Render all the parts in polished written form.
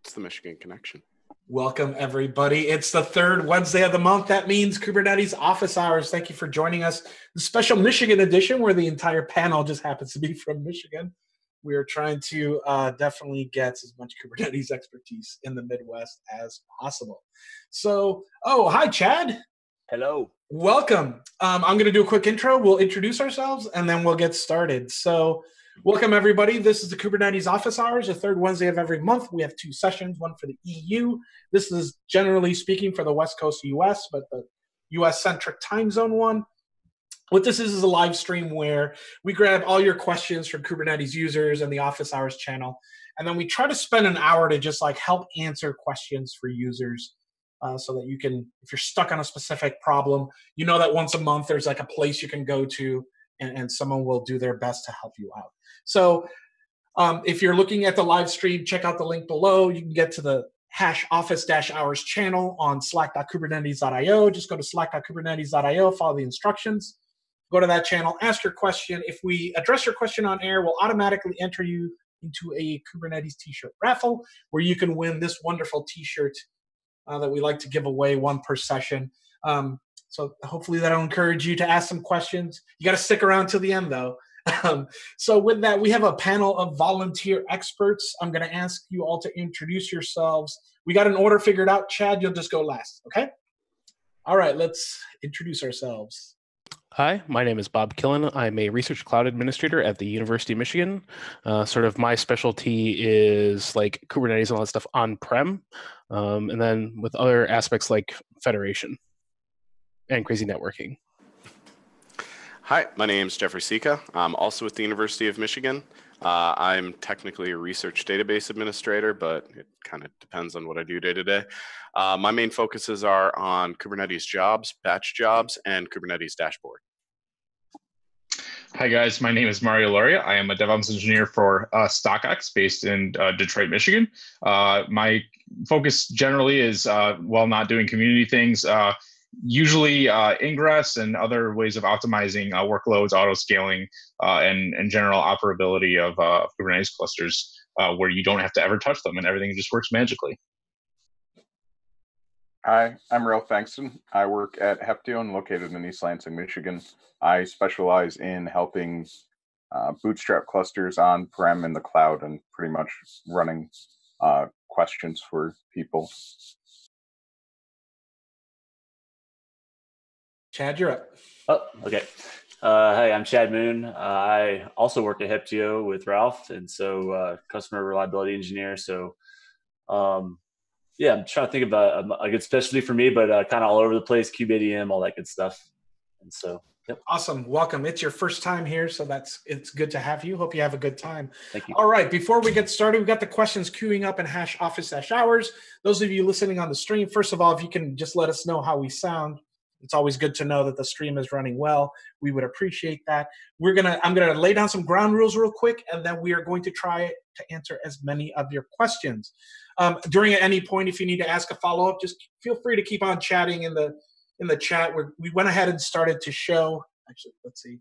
It's the Michigan Connection. Welcome, everybody. It's the third Wednesday of the month. That means Kubernetes office hours. Thank you for joining us. The special Michigan edition, where the entire panel just happens to be from Michigan. We are trying to definitely get as much Kubernetes expertise in the Midwest as possible. So, hi, Chad. Hello. Welcome. I'm going to do a quick intro. We'll introduce ourselves, and then we'll get started. So, welcome, everybody. This is the Kubernetes office hours, the third Wednesday of every month. We have two sessions, one for the EU. This is generally speaking for the West Coast US, but the US-centric time zone one. What this is a live stream where we grab all your questions from Kubernetes users and the office hours channel, and then we try to spend an hour to just help answer questions for users so that you can, if you're stuck on a specific problem, you know that once a month there's a place you can go to and someone will do their best to help you out. So if you're looking at the live stream, check out the link below. You can get to the #office-hours channel on slack.kubernetes.io. Just go to slack.kubernetes.io, follow the instructions. Go to that channel, ask your question. If we address your question on air, we'll automatically enter you into a Kubernetes t-shirt raffle where you can win this wonderful t-shirt that we like to give away, one per session. So hopefully that'll encourage you to ask some questions. You got to stick around till the end, though. So with that, we have a panel of volunteer experts. I'm going to ask you all to introduce yourselves. We got an order figured out. Chad, you'll just go last, okay? All right, let's introduce ourselves. Hi, my name is Bob Killen. I'm a research cloud administrator at the University of Michigan. Sort of my specialty is Kubernetes and all that stuff on-prem, and then with other aspects like federation and crazy networking. Hi, my name is Jeffrey Sika. I'm also with the University of Michigan. I'm technically a research database administrator, but it kind of depends on what I do day to day. My main focuses are on Kubernetes jobs, batch jobs, and Kubernetes dashboard. Hi guys, my name is Mario Loria. I am a DevOps engineer for StockX based in Detroit, Michigan. My focus generally is, while not doing community things, usually ingress and other ways of optimizing workloads, auto-scaling, and general operability of Kubernetes clusters where you don't have to ever touch them and everything just works magically. Hi, I'm Ralph Fangston. I work at Heption, located in East Lansing, Michigan. I specialize in helping bootstrap clusters on-prem in the cloud and pretty much running questions for people. Chad, you're up. Oh, okay. Hey, I'm Chad Moon. I also work at Heptio with Ralph, and so customer reliability engineer. So, yeah, I'm trying to think about a good specialty for me, but kind of all over the place, KubeADM, all that good stuff. And so, yep. Awesome. Welcome. It's your first time here, so it's good to have you. Hope you have a good time. Thank you. All right. Before we get started, we've got the questions queuing up in #office-hours. Those of you listening on the stream, first of all, if you can just let us know how we sound. It's always good to know that the stream is running well. We would appreciate that. I'm gonna lay down some ground rules real quick, and then we are going to try to answer as many of your questions. During at any point, if you need to ask a follow-up, just feel free to keep on chatting in the chat. We went ahead and started to show. Actually, let's see.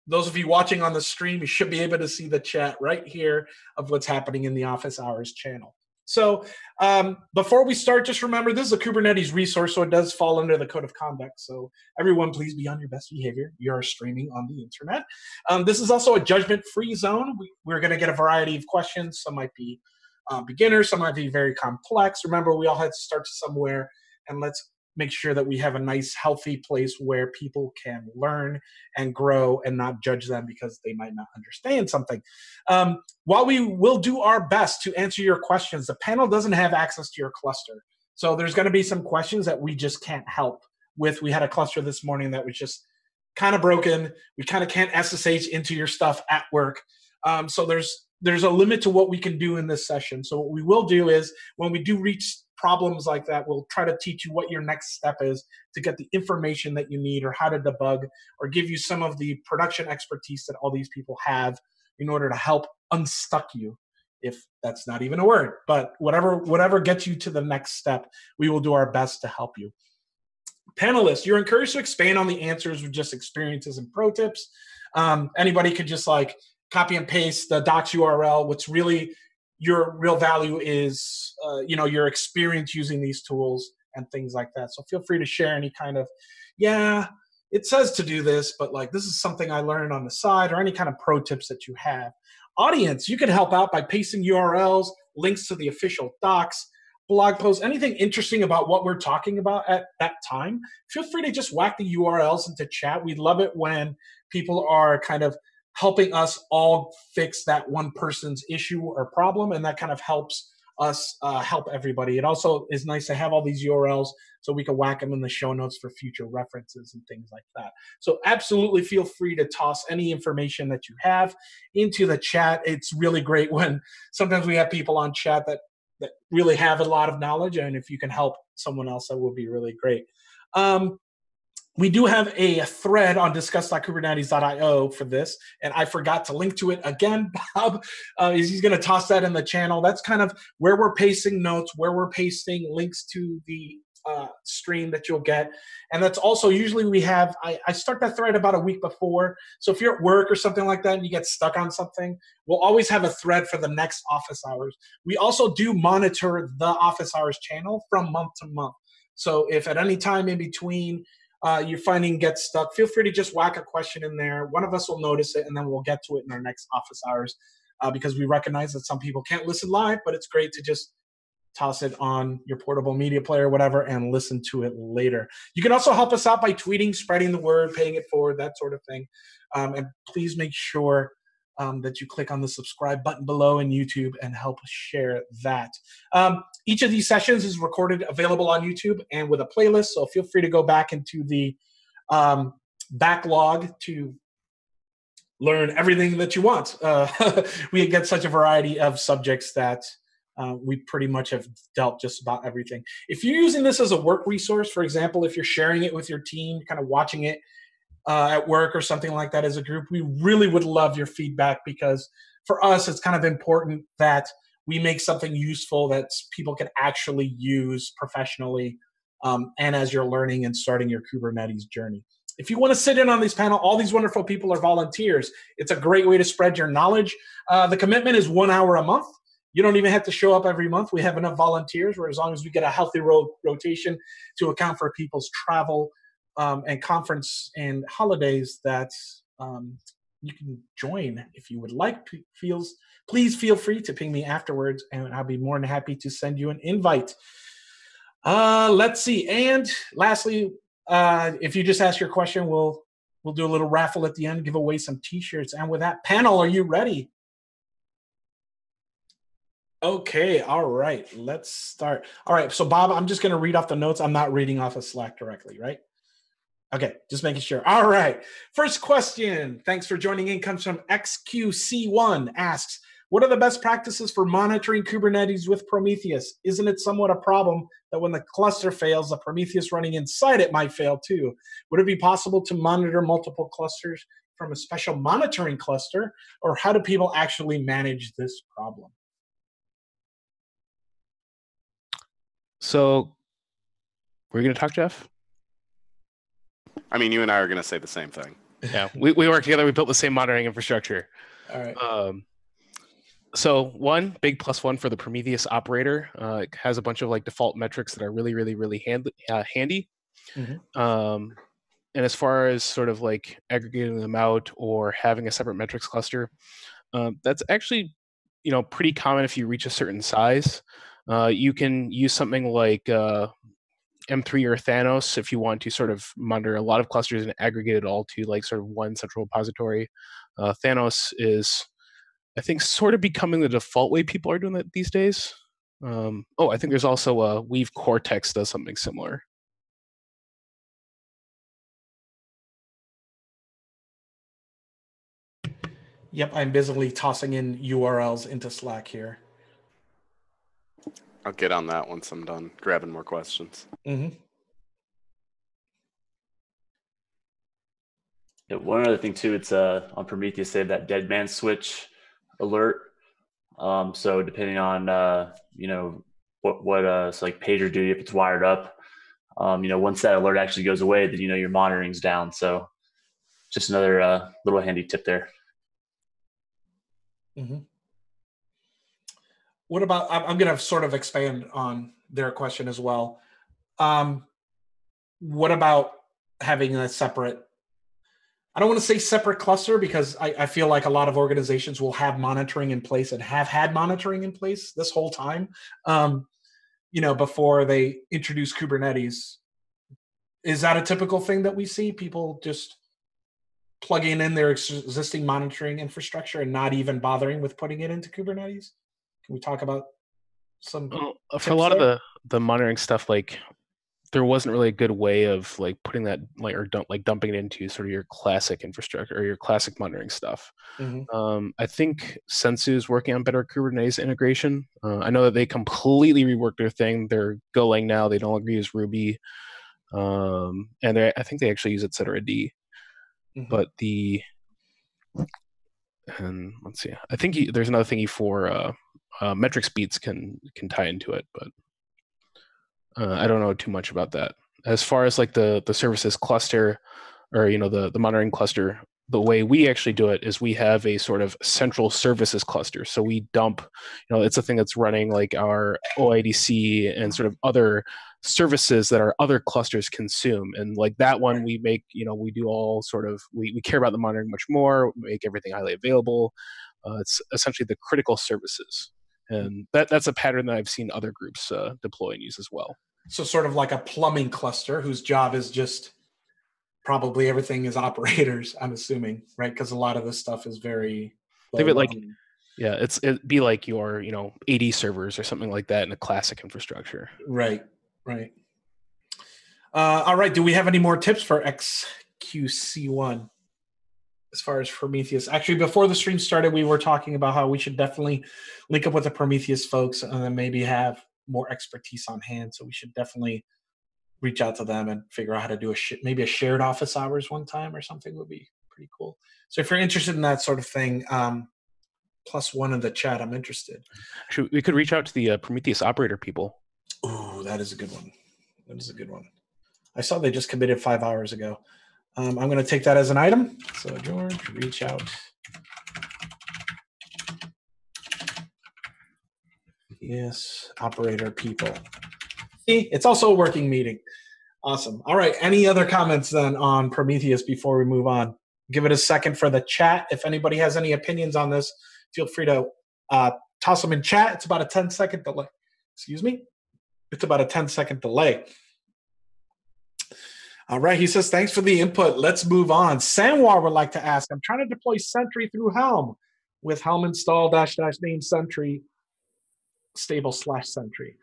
Those of you watching on the stream, you should be able to see the chat right here of what's happening in the office hours channel. So before we start, just remember this is a Kubernetes resource, so it does fall under the code of conduct. So everyone, please be on your best behavior. You are streaming on the internet. This is also a judgment-free zone. We're going to get a variety of questions. Some might be beginners, some might be very complex. Remember, we all had to start somewhere, and let's make sure that we have a nice, healthy place where people can learn and grow and not judge them because they might not understand something. While we will do our best to answer your questions, the panel doesn't have access to your cluster. So there's going to be some questions that we just can't help with. We had a cluster this morning that was just kind of broken. We kind of can't SSH into your stuff at work. So there's a limit to what we can do in this session. So what we will do is when we do reach problems like that, we'll try to teach you what your next step is to get the information that you need or how to debug or give you some of the production expertise that all these people have in order to help unstuck you, if that's not even a word. But whatever gets you to the next step, we will do our best to help you. Panelists, you're encouraged to expand on the answers with just experiences and pro tips. Anybody could just copy and paste the docs URL. What's really your real value is, your experience using these tools and things like that. So feel free to share any kind of, yeah, it says to do this, but like this is something I learned on the side, or any kind of pro tips that you have. Audience, you can help out by pasting URLs, links to the official docs, blog posts, anything interesting about what we're talking about at that time. Feel free to just whack the URLs into chat. We love it when people are kind of helping us all fix that one person's issue or problem, and that kind of helps us help everybody. It also is nice to have all these URLs so we can whack them in the show notes for future references and things like that. So absolutely feel free to toss any information that you have into the chat. It's really great when sometimes we have people on chat that really have a lot of knowledge, and if you can help someone else, that would be really great. We do have a thread on discuss.kubernetes.io for this, and I forgot to link to it again. Bob, he's going to toss that in the channel. That's kind of where we're pasting notes, where we're pasting links to the stream that you'll get. And that's also usually we have, I start that thread about a week before. So if you're at work or something like that and you get stuck on something, we'll always have a thread for the next office hours. We also do monitor the office hours channel from month to month. So if at any time in between you're finding get stuck, feel free to just whack a question in there. One of us will notice it, and then we'll get to it in our next office hours because we recognize that some people can't listen live, but it's great to just toss it on your portable media player, whatever, and listen to it later. You can also help us out by tweeting, spreading the word, paying it forward, that sort of thing. And please make sure that you click on the subscribe button below in YouTube and help share that. Each of these sessions is recorded, available on YouTube and with a playlist, so feel free to go back into the backlog to learn everything that you want. We get such a variety of subjects that we pretty much have dealt just about everything. If you're using this as a work resource, for example, if you're sharing it with your team, kind of watching it at work or something like that as a group, we really would love your feedback, because for us, it's kind of important that we make something useful that people can actually use professionally and as you're learning and starting your Kubernetes journey. If you want to sit in on this panel, all these wonderful people are volunteers. It's a great way to spread your knowledge. The commitment is 1 hour a month. You don't even have to show up every month. We have enough volunteers where as long as we get a healthy rotation to account for people's travel and conference and holidays, that you can join if you would like. Please feel free to ping me afterwards, and I'll be more than happy to send you an invite. Let's see. And lastly, if you just ask your question, we'll do a little raffle at the end, give away some t-shirts. And with that, panel, are you ready? Okay, all right, let's start. All right, so Bob, I'm just going to read off the notes. I'm not reading off of Slack directly, right? Okay, just making sure. All right, first question, thanks for joining in, comes from XQC1, asks, what are the best practices for monitoring Kubernetes with Prometheus? Isn't it somewhat a problem that when the cluster fails, the Prometheus running inside it might fail too? Would it be possible to monitor multiple clusters from a special monitoring cluster, or how do people actually manage this problem? So, we're going to talk, Jeff? I mean, you and I are going to say the same thing. Yeah, we work together. We built the same monitoring infrastructure. All right. So one big plus one for the Prometheus operator, it has a bunch of like default metrics that are really, really, really handy. Mm-hmm. And as far as sort of like aggregating them out or having a separate metrics cluster, that's actually, pretty common if you reach a certain size. You can use something like M3 or Thanos if you want to sort of monitor a lot of clusters and aggregate it all to like sort of one central repository. Thanos is, I think, sort of becoming the default way people are doing that these days. I think there's also Weave Cortex does something similar. Yep, I'm busily tossing in URLs into Slack here. I'll get on that once I'm done grabbing more questions. Mm-hmm. Yeah, one other thing too, it's on Prometheus, they have that dead man switch alert. So depending on what it's like pager duty, if it's wired up, once that alert actually goes away, then your monitoring's down. So just another little handy tip there. Mm-hmm. What about? I'm going to sort of expand on their question as well. What about having a separate? I don't want to say separate cluster because I feel like a lot of organizations will have monitoring in place and have had monitoring in place this whole time. Before they introduce Kubernetes. Is that a typical thing that we see? People just plugging in their existing monitoring infrastructure and not even bothering with putting it into Kubernetes? Can we talk about some for a lot of the monitoring stuff, like there wasn't really a good way of like putting that dumping it into sort of your classic infrastructure or your classic monitoring stuff. Mm-hmm. I think Sensu is working on better Kubernetes integration. I know that they completely reworked their thing. They're Golang now. They no longer use Ruby. And I think they actually use etc. D. Mm-hmm. But and let's see. I think there's another thingy for metric speeds can tie into it, but I don't know too much about that. As far as like the services cluster, or the monitoring cluster, the way we actually do it is we have a sort of central services cluster. So we dump, it's a thing that's running like our OIDC and sort of other services that our other clusters consume. And like that one, we make, we do all sort of, we care about the monitoring much more, make everything highly available. It's essentially the critical services. And that's a pattern that I've seen other groups deploy and use as well. So sort of like a plumbing cluster whose job is just probably everything is operators, I'm assuming, right? Because a lot of this stuff is very think of it like, yeah, it'd be like your 80 servers or something like that in a classic infrastructure. Right. All right. Do we have any more tips for XQC1 as far as Prometheus? Actually, before the stream started, we were talking about how we should definitely link up with the Prometheus folks and then maybe have more expertise on hand. So we should definitely reach out to them and figure out how to do maybe a shared office hours one time or something would be pretty cool. So if you're interested in that sort of thing, +1 in the chat, I'm interested. Actually, we could reach out to the Prometheus operator people. Ooh, that is a good one. I saw they just committed 5 hours ago. I'm going to take that as an item. So George, reach out. Yes, operator people. See, it's also a working meeting. Awesome. All right. Any other comments then on Prometheus before we move on? Give it a second for the chat. If anybody has any opinions on this, feel free to toss them in chat. It's about a 10-second delay. Excuse me. It's about a 10-second delay. All right. He says, thanks for the input. Let's move on. Sanwar would like to ask, I'm trying to deploy Sentry through Helm with Helm install -- name Sentry stable /Sentry.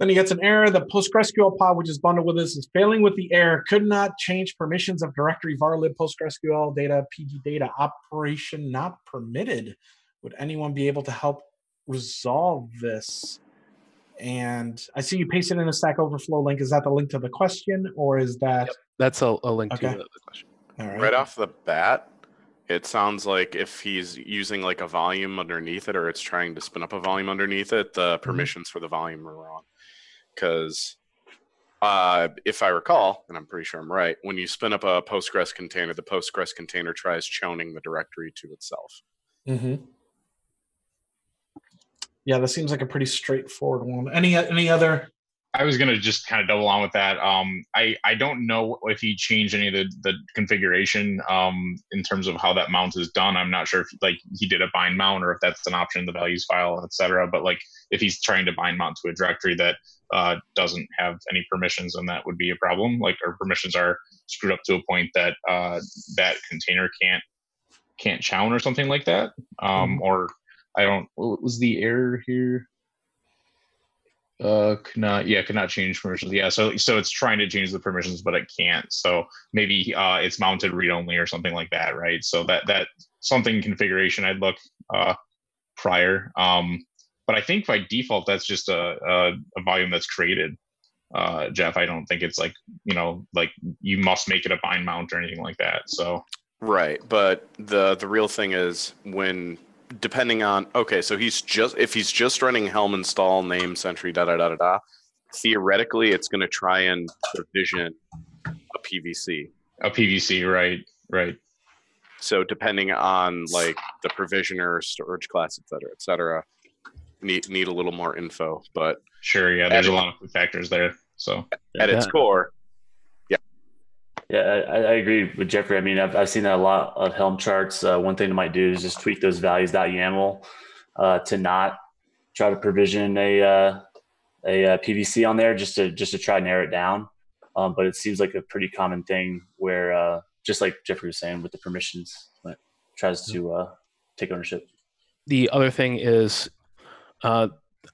Then he gets an error. The PostgreSQL pod, which is bundled with this, is failing with the error. Could not change permissions of directory varlib PostgreSQL data PD data operation not permitted. Would anyone be able to help resolve this? And I see you pasted in a Stack Overflow link. Is that the link to the question, or is that? Yep, that's a link to the question. All right. Right off the bat, it sounds like if he's using like a volume underneath it, or it's trying to spin up a volume underneath it, the permissions for the volume are wrong. Because if I recall, and I'm pretty sure I'm right, when you spin up a Postgres container, the Postgres container tries chowning the directory to itself. Mm-hmm. Yeah, that seems like a pretty straightforward one. Any other? I was going to just kind of double on with that. I don't know if he changed any of the configuration in terms of how that mount is done. I'm not sure if like he did a bind mount or if that's an option in the values file, etc. But like if he's trying to bind mount to a directory that doesn't have any permissions, then that would be a problem. Like our permissions are screwed up to a point that that container can't chown or something like that. Or I don't. What was the error here? Could not change permissions. Yeah, so it's trying to change the permissions, but it can't. So maybe it's mounted read only or something like that, right? So that something configuration I'd look prior. But I think by default that's just a volume that's created. Jeff, I don't think it's like like you must make it a bind mount or anything like that. So right, but the real thing is when. Depending on so if he's just running Helm install name Sentry theoretically it's going to try and provision a PVC. A PVC, right. So depending on like the provisioner, storage class, et cetera, need a little more info. But Sure, yeah, there's a lot of factors there. So at its core, yeah, I agree with Jeffrey. I mean, I've seen that a lot of Helm charts. One thing they might do is just tweak those values.yaml to not try to provision a PVC on there just to try and narrow it down. But it seems like a pretty common thing where just like Jeffrey was saying with the permissions, it tries to take ownership. The other thing is,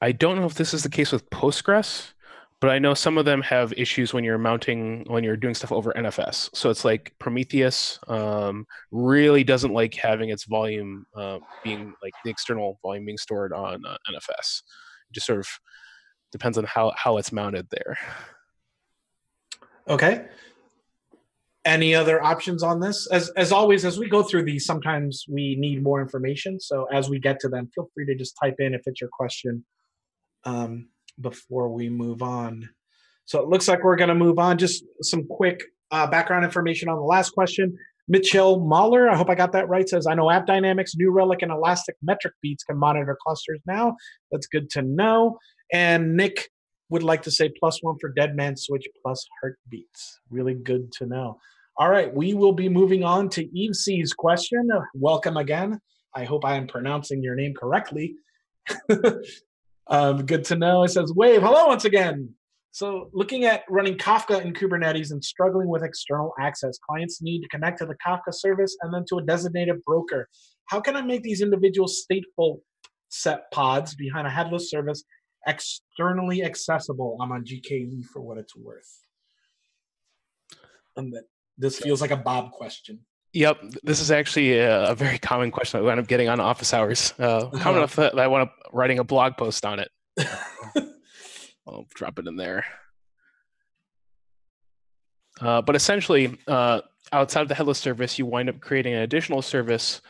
I don't know if this is the case with Postgres, but I know some of them have issues when you're doing stuff over NFS. So it's like Prometheus really doesn't like having its volume being like the external volume being stored on NFS. It just sort of depends on how it's mounted there. Okay. Any other options on this? As always, as we go through these, sometimes we need more information. So as we get to them, feel free to just type in if it's your question before we move on. So it looks like we're going to move on. Just some quick background information on the last question. Mitchell Mahler, I hope I got that right, says, I know App Dynamics, New Relic, and Elastic Metric Beats can monitor clusters now. That's good to know. And Nick would like to say +1 for Dead Man Switch plus Heartbeats. Really good to know. All right, we will be moving on to Eve C's question. Welcome again. I hope I am pronouncing your name correctly. Good to know. It says, Wave, hello once again. So looking at running Kafka in Kubernetes and struggling with external access, clients need to connect to the Kafka service and then to a designated broker. How can I make these individual stateful set pods behind a headless service externally accessible? I'm on GKE for what it's worth. And this feels like a Bob question. Yep, this is actually a very common question I wound up getting on office hours. Common enough that I wound up writing a blog post on it. I'll drop it in there. But essentially, outside of the headless service, you wind up creating an additional service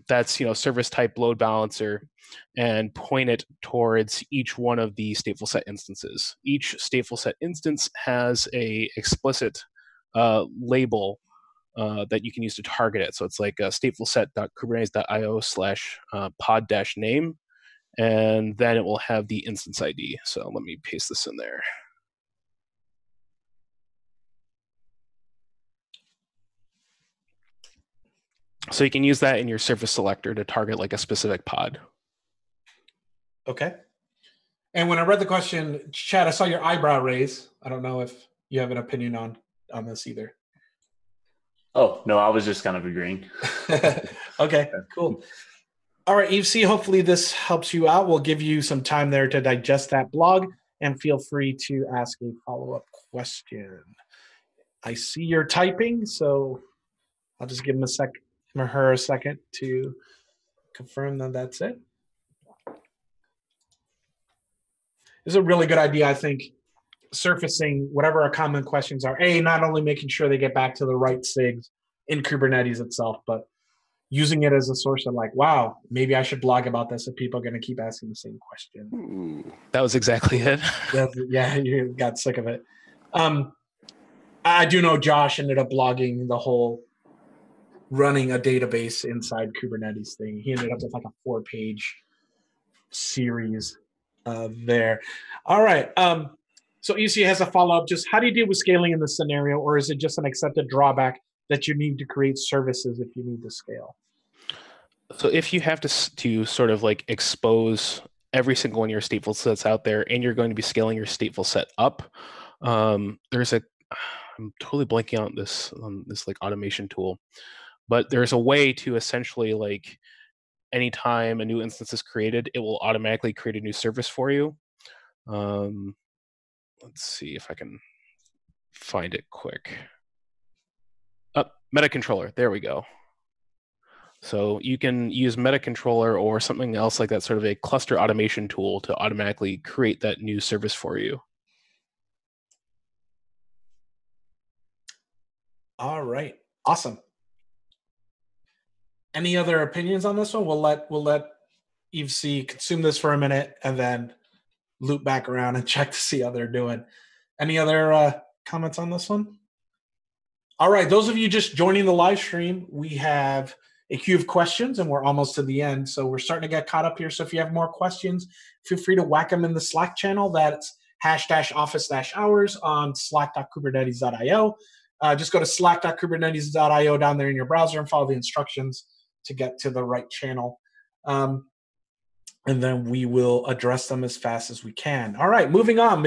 that's service type load balancer, and point it towards each one of the stateful set instances. Each stateful set instance has a explicit label that you can use to target it. So it's like statefulset.kubernetes.io/pod-name, and then it will have the instance ID. So let me paste this in there. So you can use that in your service selector to target like a specific pod. Okay. And when I read the question, Chad, I saw your eyebrow raise. I don't know if you have an opinion on this either. Oh, no, I was just kind of agreeing. Okay, cool. All right, Eve C, hopefully this helps you out. We'll give you some time there to digest that blog, and feel free to ask a follow-up question. I see you're typing, so I'll just give him her a second to confirm that that's it. It's a really good idea, I think, surfacing whatever our common questions are. Not only making sure they get back to the right SIGs in Kubernetes itself, but using it as a source of like, wow, maybe I should blog about this if people are going to keep asking the same question. Ooh, that was exactly it. Yeah, you got sick of it. I do know Josh ended up blogging the whole running a database inside Kubernetes thing. He ended up with like a 4-page series there. All right. So EC has a follow-up. Just how do you deal with scaling in this scenario, or is it just an accepted drawback that you need to create services if you need to scale? So if you have to sort of like expose every single one of your stateful sets out there, and you're going to be scaling your stateful set up, I'm totally blanking out on this like automation tool, but there's a way to essentially like anytime a new instance is created, it will automatically create a new service for you. Let's see if I can find it quick. Meta controller, there we go. So you can use meta controller or something else like that, sort of a cluster automation tool to automatically create that new service for you. All right, awesome. Any other opinions on this one? We'll let Eve C consume this for a minute and then loop back around and check to see how they're doing. Any other comments on this one? All right, those of you just joining the live stream, we have a queue of questions, and we're almost to the end. So we're starting to get caught up here. So if you have more questions, feel free to whack them in the Slack channel. That's #office-hours on slack.kubernetes.io. Just go to slack.kubernetes.io down there in your browser and follow the instructions to get to the right channel. And then we will address them as fast as we can. All right, moving on.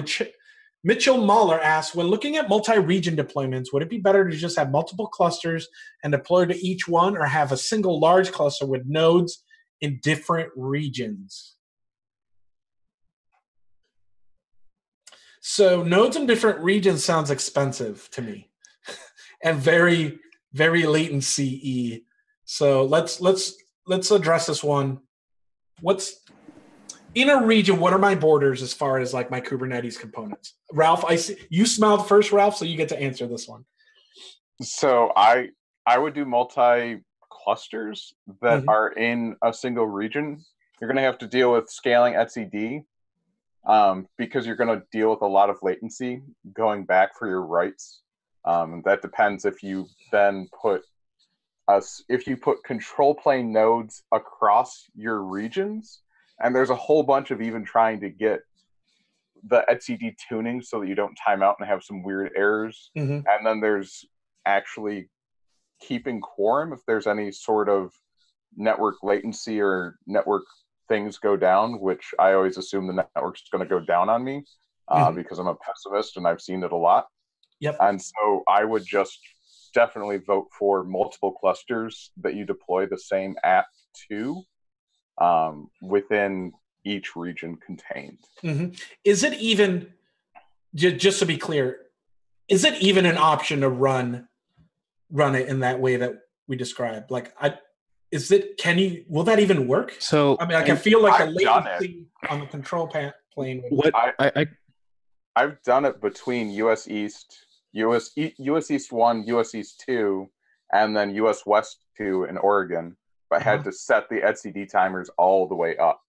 Mitchell Mahler asks, when looking at multi-region deployments, would it be better to just have multiple clusters and deploy to each one, or have a single large cluster with nodes in different regions? So nodes in different regions sounds expensive to me and very, very latency-y. So let's address this one. What's in a region? What are my borders as far as like my Kubernetes components? Ralph, I see you smiled first, Ralph, so you get to answer this one. So I would do multi clusters that are in a single region. You're going to have to deal with scaling etcd because you're going to deal with a lot of latency going back for your writes. That depends if you then put control plane nodes across your regions, and there's a whole bunch of even trying to get the etcd tuning so that you don't time out and have some weird errors. And then there's actually keeping quorum if there's any sort of network latency or network things go down, which I always assume the network's going to go down on me because I'm a pessimist and I've seen it a lot. Yep. And so I would just definitely vote for multiple clusters that you deploy the same app to within each region contained. Is it even, just to be clear, is it even an option to run it in that way that we described? Like, will that even work? So I mean, I feel like the latency on the control plane. I've done it between US East 1, US East 2, and then US West 2 in Oregon, but had to set the etcd timers all the way up.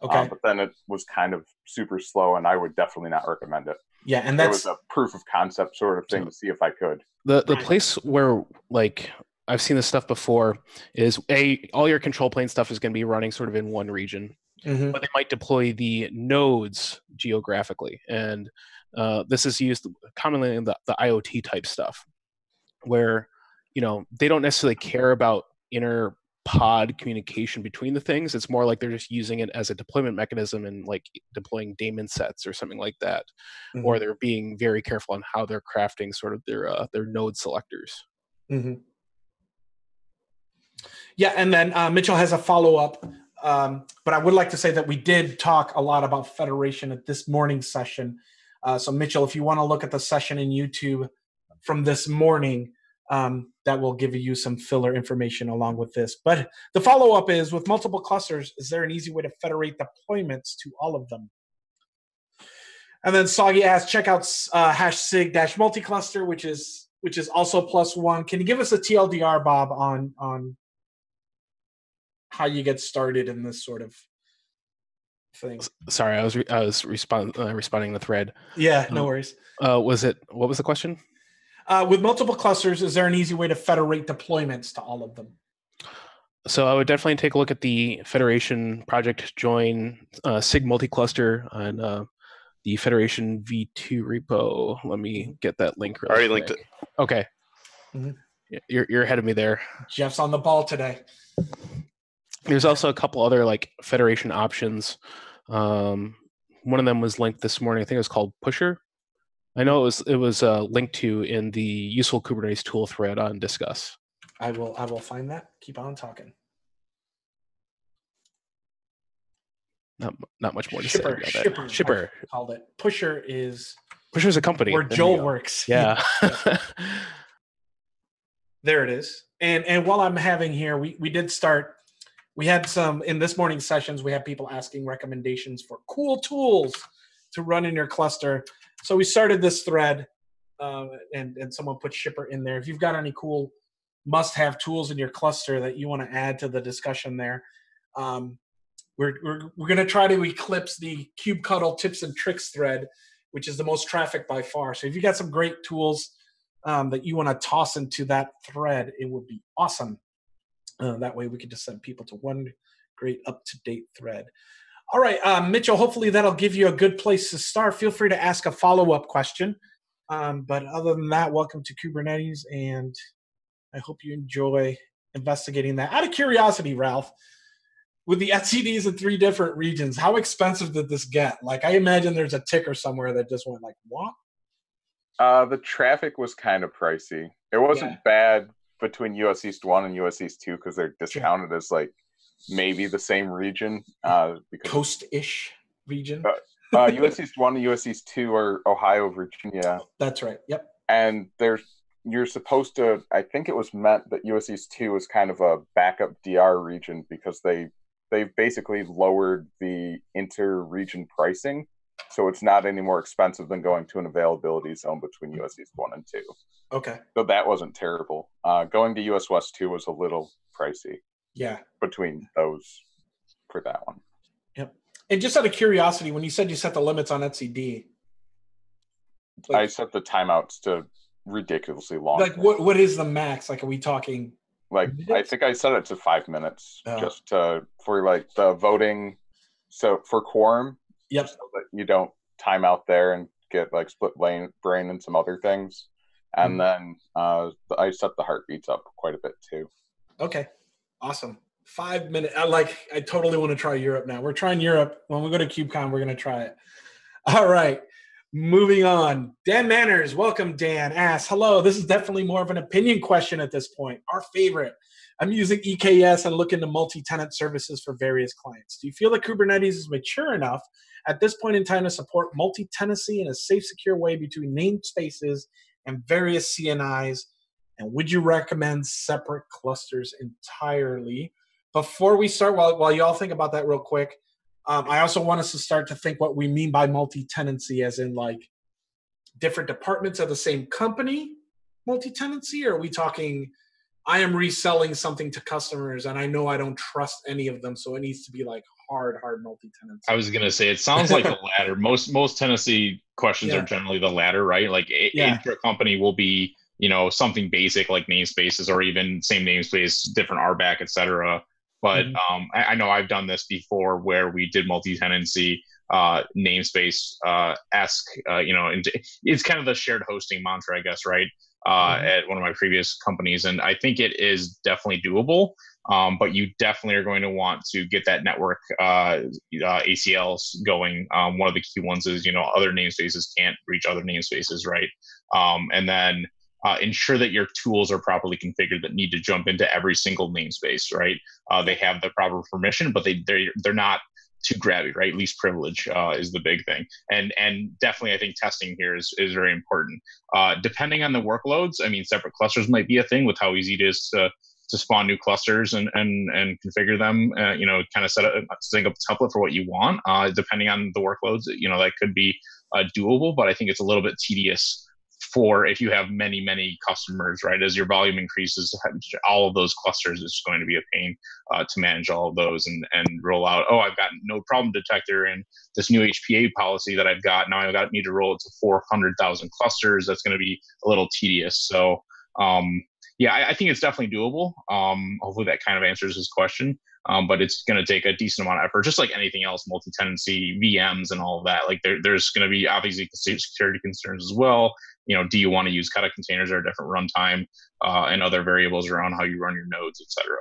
Okay. But then it was kind of super slow, and I would definitely not recommend it. Yeah, and it was a proof of concept sort of thing to see if I could. The place where, like, I've seen this stuff before is all your control plane stuff is going to be running sort of in one region, but they might deploy the nodes geographically, and this is used commonly in the IoT type stuff, where they don't necessarily care about inner pod communication between the things. It's more like they're just using it as a deployment mechanism and like deploying daemon sets or something like that, or they're being very careful on how they're crafting sort of their node selectors. Yeah, and then Mitchell has a follow-up, but I would like to say that we did talk a lot about federation at this morning's session. So Mitchell, if you want to look at the session in YouTube from this morning, that will give you some filler information along with this. But the follow-up is, with multiple clusters, is there an easy way to federate deployments to all of them? And then Soggy asks, check out #sig-multicluster, which is also +1. Can you give us a TLDR, Bob, on how you get started in this sort of thing? Sorry, I was responding the thread. Yeah, no worries. What was the question? With multiple clusters, is there an easy way to federate deployments to all of them? So I would definitely take a look at the Federation project, join SIG multi-cluster on the Federation V2 repo. Let me get that link. Already linked it. Okay. You're ahead of me there. Jeff's on the ball today. There's also a couple other like Federation options. One of them was linked this morning. I think it was called Pusher. I know it was linked to in the useful Kubernetes tool thread on Discuss. I will find that. Keep on talking. Not much more to say about that. Shipper called it. Pusher's a company where Joel works. Yeah. There it is. And while I'm having here, we did start. We had some in this morning's sessions. We had people asking recommendations for cool tools to run in your cluster. So we started this thread, and someone put Shipper in there. If you've got any cool must-have tools in your cluster that you want to add to the discussion there, we're going to try to eclipse the kubectl tips and tricks thread, which is the most traffic by far. So if you got some great tools that you want to toss into that thread, it would be awesome. That way we could just send people to one great up-to-date thread. All right, Mitchell, hopefully that'll give you a good place to start. Feel free to ask a follow-up question. But other than that, welcome to Kubernetes, and I hope you enjoy investigating that. Out of curiosity, Ralph, with the etcds in 3 different regions, how expensive did this get? Like, I imagine there's a ticker somewhere that just went like, what? The traffic was kind of pricey. It wasn't bad between US East 1 and US East 2 because they're discounted as like maybe the same region. Because Coast-ish region. US East 1 and US East 2 are Ohio, Virginia. That's right. Yep. And you're supposed to, I think it was meant that US East 2 was kind of a backup DR region because they've basically lowered the inter-region pricing. So it's not any more expensive than going to an availability zone between US East 1 and 2. Okay. So that wasn't terrible. Going to US West 2 was a little pricey. Yeah. Between those for that one. Yep. And just out of curiosity, when you said you set the limits on etcd, I set the timeouts to ridiculously long. Like what is the max? Like, are we talking? Like, minutes? I think I set it to 5 minutes just for like the voting. So for quorum, yep. So that you don't time out there and get like split brain and some other things. And then I set the heartbeats up quite a bit too. Okay. Awesome. 5 minutes. I totally want to try Europe now. We're trying Europe. When we go to KubeCon, we're going to try it. All right. Moving on. Dan Manners, welcome, Dan. Asks, hello, this is definitely more of an opinion question at this point. Our favorite. I'm using EKS and looking to multi-tenant services for various clients. Do you feel that Kubernetes is mature enough at this point in time to support multi-tenancy in a safe, secure way between namespaces and various CNIs? And would you recommend separate clusters entirely? Before we start, while you all think about that real quick, I also want us to start to think what we mean by multi-tenancy, as in like different departments of the same company multi-tenancy, or are we talking I am reselling something to customers and I know I don't trust any of them, so it needs to be like hard multi-tenancy? I was going to say, it sounds like the latter. Most tenancy questions are generally the latter, right? Like intra-company will be, something basic like namespaces or even same namespace, different RBAC, et cetera. But I know I've done this before where we did multi-tenancy namespace esque, and it's kind of the shared hosting mantra, I guess, right? At one of my previous companies. And I think it is definitely doable. But you definitely are going to want to get that network ACLs going. One of the key ones is, other namespaces can't reach other namespaces, right? And then ensure that your tools are properly configured that need to jump into every single namespace, right? They have the proper permission, but they're not too grabby, right? Least privilege is the big thing. And definitely I think testing here is very important. Depending on the workloads, I mean, separate clusters might be a thing with how easy it is to spawn new clusters and configure them, kind of setting up a template for what you want. Depending on the workloads, that could be doable, but I think it's a little bit tedious for if you have many customers, right? As your volume increases, all of those clusters, it's going to be a pain to manage all of those and roll out. Oh, I've got no problem detector in this new HPA policy that I've got. Now need to roll it to 400,000 clusters. That's going to be a little tedious. So I think it's definitely doable. Hopefully that kind of answers his question. But it's going to take a decent amount of effort, just like anything else, multi-tenancy, VMs and all of that. Like there's going to be obviously security concerns as well. Do you want to use Kata containers or a different runtime and other variables around how you run your nodes, et cetera.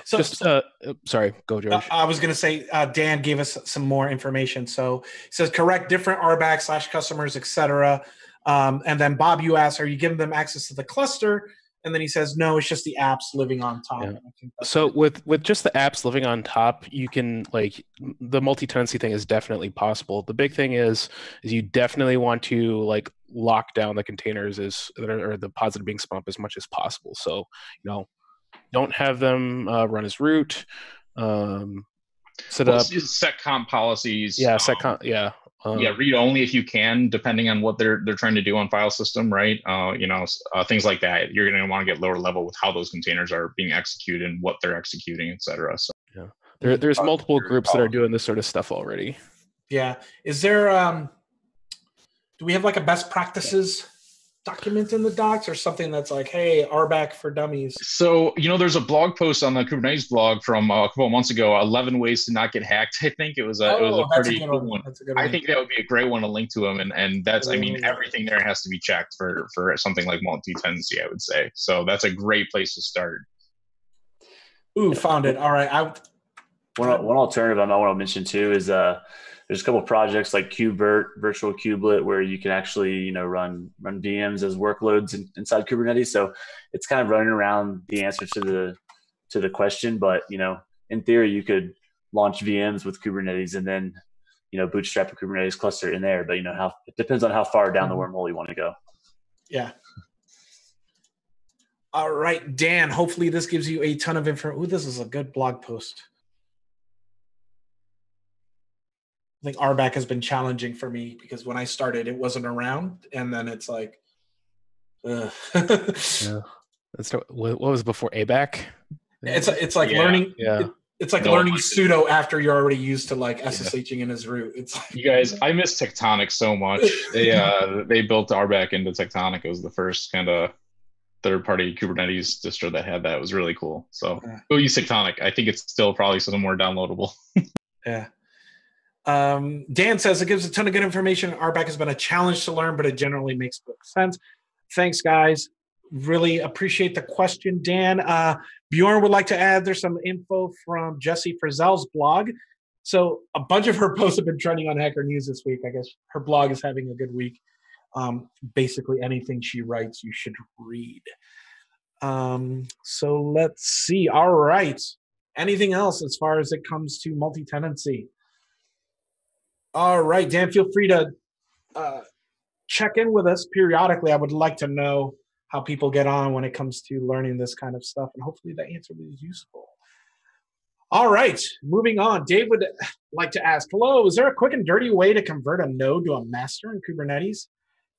So, sorry, go George. I was going to say, Dan gave us some more information. So it says correct different RBAC / customers, et cetera. And then Bob, you asked, are you giving them access to the cluster? And then he says, no, it's just the apps living on top. Yeah. So with just the apps living on top, you can the multi-tenancy thing is definitely possible. The big thing is you definitely want to lock down the containers or the pods that are being spun up as much as possible. So, don't have them run as root. Set up seccomp policies. Yeah, seccomp. Yeah. Read only if you can, depending on what they're trying to do on file system, right? Things like that. You're going to want to get lower level with how those containers are being executed and what they're executing, et cetera. So there's multiple groups that are doing this sort of stuff already. Yeah. Is there? Do we have a best practices document in the docs or something that's like, hey, RBAC for dummies? So, there's a blog post on the Kubernetes blog from a couple of months ago, 11 ways to not get hacked. I think it was a That's a pretty good cool one. That's a good I one. think that would be a great one to link to them. And that's, everything there has to be checked for something like multi-tenancy, I would say. So that's a great place to start. Ooh, found it. All right. One alternative I might want to mention too is there's a couple of projects like KubeVirt, Virtual Kubelet, where you can actually run VMs as workloads inside Kubernetes. So it's kind of running around the answer to the question, but in theory you could launch VMs with Kubernetes and then bootstrap a Kubernetes cluster in there. But it depends on how far down the wormhole you want to go. Yeah. All right, Dan. Hopefully this gives you a ton of information. Ooh, this is a good blog post. I think RBAC has been challenging for me because when I started, it wasn't around, and then it's like, yeah. What was before ABAC? It's like learning. Yeah. It's like learning sudo after you're already used to like SSHing in as root. It's like, you guys, I miss Tectonic so much. They built RBAC into Tectonic. It was the first kind of third-party Kubernetes distro that had that. It was really cool. So go use Tectonic. I think it's still probably some more downloadable. Yeah. Dan says it gives a ton of good information. RBAC has been a challenge to learn, but it generally makes good sense. Thanks, guys. Really appreciate the question, Dan. Bjorn would like to add, there's some info from Jessie Frizzell's blog. So a bunch of her posts have been trending on Hacker News this week. I guess her blog is having a good week. Basically anything she writes, you should read. So let's see. All right. Anything else as far as it comes to multi-tenancy? All right, Dan, feel free to check in with us periodically. I would like to know how people get on when it comes to learning this kind of stuff, and hopefully that answer was useful. All right, moving on. Dave would like to ask, hello, is there a quick and dirty way to convert a node to a master in Kubernetes?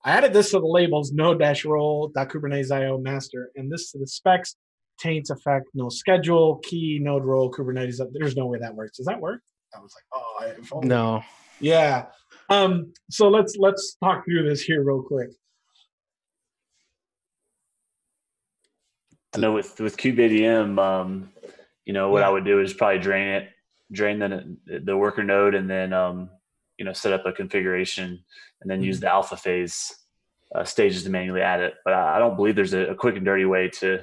I added this to the labels, node-role.kubernetes.io master, and this to the specs, taints effect, no schedule, key, node role, Kubernetes. There's no way that works. Does that work? I was like, oh, no. Yeah. So let's talk through this here real quick. I know with kubeadm, what I would do is probably drain the worker node, and then set up a configuration, and then use the alpha phase stages to manually add it. But I don't believe there's a quick and dirty way to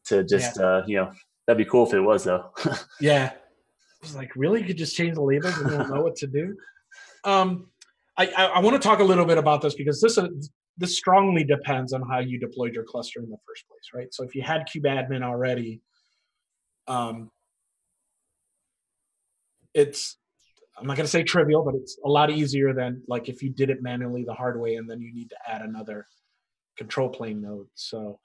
just that'd be cool if it was though. Yeah. I was like, really? You could just change the labels and you don't know what to do? I want to talk a little bit about this because this strongly depends on how you deployed your cluster in the first place, right? So if you had kubeadmin already, it's, I'm not going to say trivial, but it's a lot easier than like if you did it manually the hard way and then you need to add another control plane node. So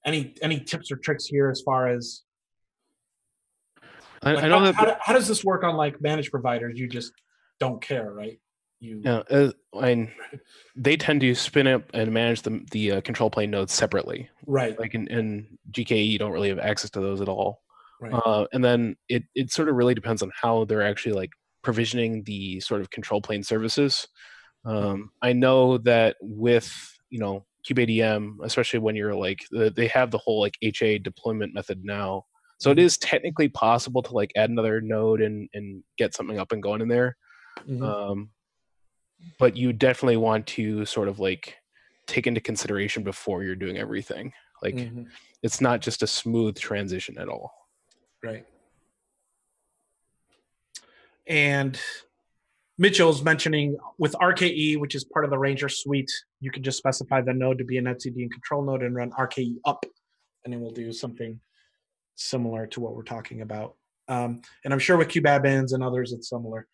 any tips or tricks here as far as I know that how does this work on like managed providers? You just don't care, right? They tend to spin up and manage the control plane nodes separately. Right. Like in GKE, you don't really have access to those at all. Right. And then it sort of really depends on how they're actually like provisioning the sort of control plane services. I know that with kubeadm, especially when you're like they have the whole like HA deployment method now. So it is technically possible to like add another node and get something up and going in there. But you definitely want to sort of like take into consideration before you're doing everything. Like it's not just a smooth transition at all. Right. And Mitchell's mentioning with RKE, which is part of the Ranger suite, you can just specify the node to be an etcd and control node and run RKE up, and it will do something similar to what we're talking about. And I'm sure with kubeadmins and others, it's similar.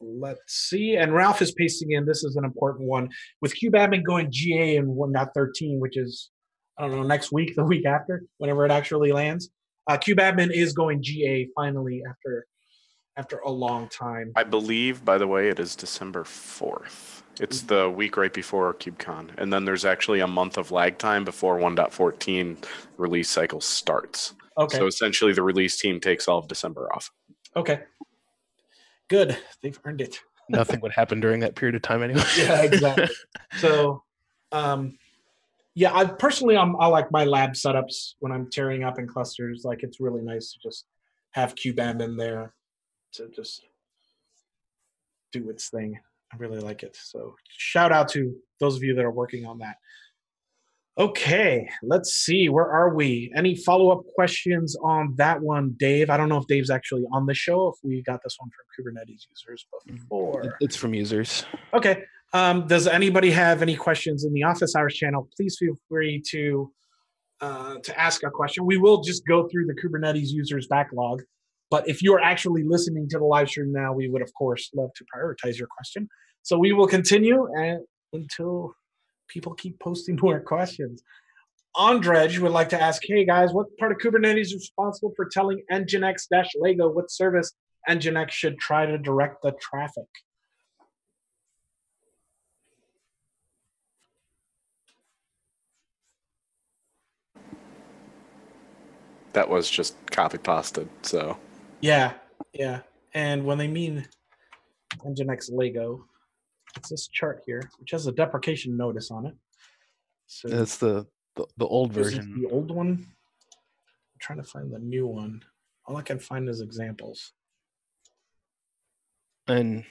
Let's see. And Ralph is pasting in, this is an important one. With kubeadmin going GA in 1.13, which is, I don't know, next week, the week after, whenever it actually lands. kubeadmin is going GA finally after a long time. I believe, by the way, it is December 4th. It's the week right before KubeCon. And then there's actually a month of lag time before 1.14 release cycle starts. Okay. So essentially the release team takes all of December off. Okay. Good. They've earned it. Nothing would happen during that period of time anyway. Yeah, exactly. So, yeah, I personally, I like my lab setups when I'm tearing up in clusters. Like, it's really nice to just have Cubam in there to just do its thing. I really like it. So, shout out to those of you that are working on that. Okay, let's see. Where are we? Any follow-up questions on that one, Dave? I don't know if Dave's actually on the show, if we got this one from Kubernetes users before. It's from users. Okay. Does anybody have any questions in the office hours channel? Please feel free to ask a question. We will just go through the Kubernetes users backlog. But if you're actually listening to the live stream now, we would, of course, love to prioritize your question. So we will continue until people keep posting more questions. Andrej would like to ask, hey guys, what part of Kubernetes is responsible for telling Nginx-Lego what service Nginx should try to direct the traffic? That was just copy pasted, so. Yeah. And when they mean Nginx-Lego, it's this chart here, which has a deprecation notice on it. So That's the old version. The old one. I'm trying to find the new one. All I can find is examples. And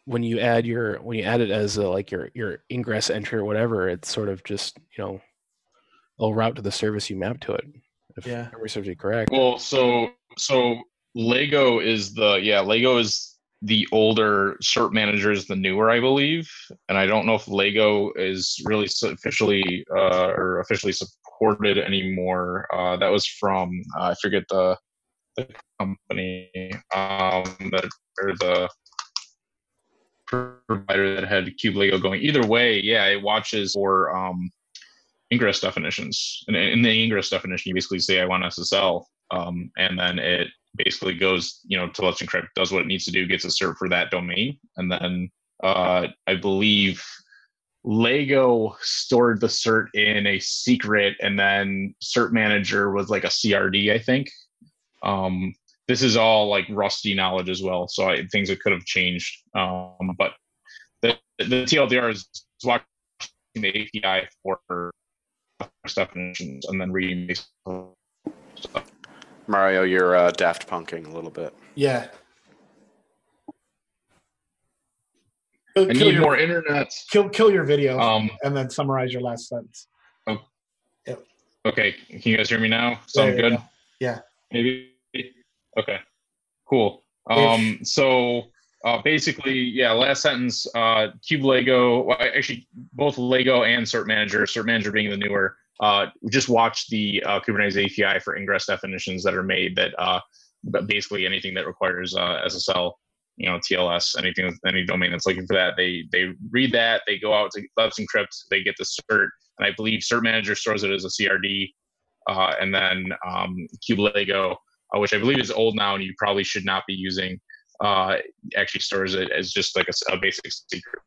when you add it as your ingress entry or whatever, it's sort of just it'll route to the service you map to it. If memory serves you correct. Well, so Lego is the older cert manager is the newer, I believe, and I don't know if Lego is really officially supported anymore. That was from I forget the company that or the provider that had Cube Lego going. Either way, yeah, it watches for ingress definitions. And in the ingress definition, you basically say I want SSL, and then it basically goes, to Let's Encrypt, does what it needs to do, gets a cert for that domain, and then I believe Lego stored the cert in a secret, and then Cert Manager was like a CRD, I think. This is all like rusty knowledge as well, so things that could have changed. But the TLDR is watching the API for definitions and then reading stuff. Mario, you're daft punking a little bit. Yeah. I need more internet. Kill your video and then summarize your last sentence. Oh. Yep. Okay. Can you guys hear me now? Sound good? Go. Yeah. Maybe. Okay. Cool. So basically, last sentence, Cube Lego, well, actually both Lego and Cert Manager being the newer, just watch the Kubernetes API for ingress definitions that are made that basically anything that requires SSL, TLS, any domain that's looking for that, they read that, they go out to Let's Encrypt, they get the cert, and I believe Cert Manager stores it as a CRD, and then Cube Lego, which I believe is old now and you probably should not be using, actually stores it as just like a basic secret.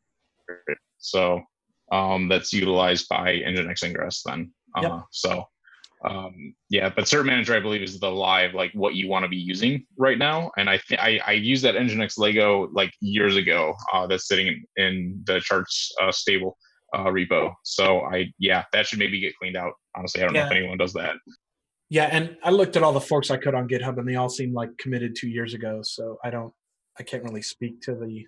So that's utilized by Nginx Ingress then. Yep. But Cert Manager I believe is the live, like what you want to be using right now. And I used that Nginx Lego like years ago. That's sitting in the charts stable repo. So that should maybe get cleaned out. Honestly, I don't know if anyone does that. Yeah, and I looked at all the forks I could on GitHub, and they all seemed like committed 2 years ago. So I can't really speak to the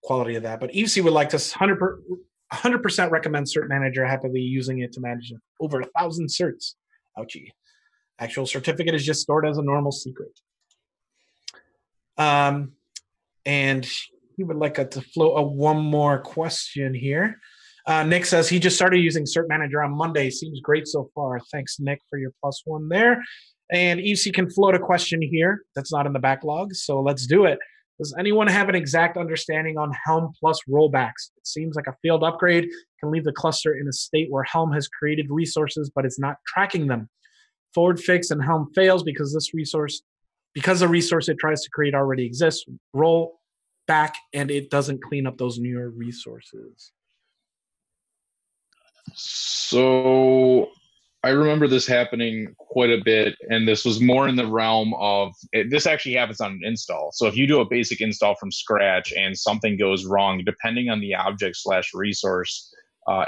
quality of that. But EC would like to 100% recommend Cert Manager, happily using it to manage over 1,000 certs. Ouchie. Actual certificate is just stored as a normal secret. And he would like to float one more question here. Nick says he just started using Cert Manager on Monday. Seems great so far. Thanks, Nick, for your +1 there. And EC can float a question here that's not in the backlog, so let's do it. Does anyone have an exact understanding on Helm plus rollbacks? It seems like a failed upgrade can leave the cluster in a state where Helm has created resources, but it's not tracking them. Forward fix and Helm fails because the resource it tries to create already exists. Roll back and it doesn't clean up those newer resources. So I remember this happening quite a bit, and this was more in the realm of this actually happens on an install. So if you do a basic install from scratch and something goes wrong, depending on the object slash resource,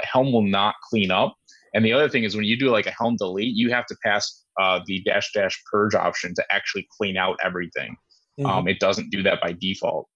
Helm will not clean up. And the other thing is when you do like a Helm delete, you have to pass the dash dash purge option to actually clean out everything. It doesn't do that by default.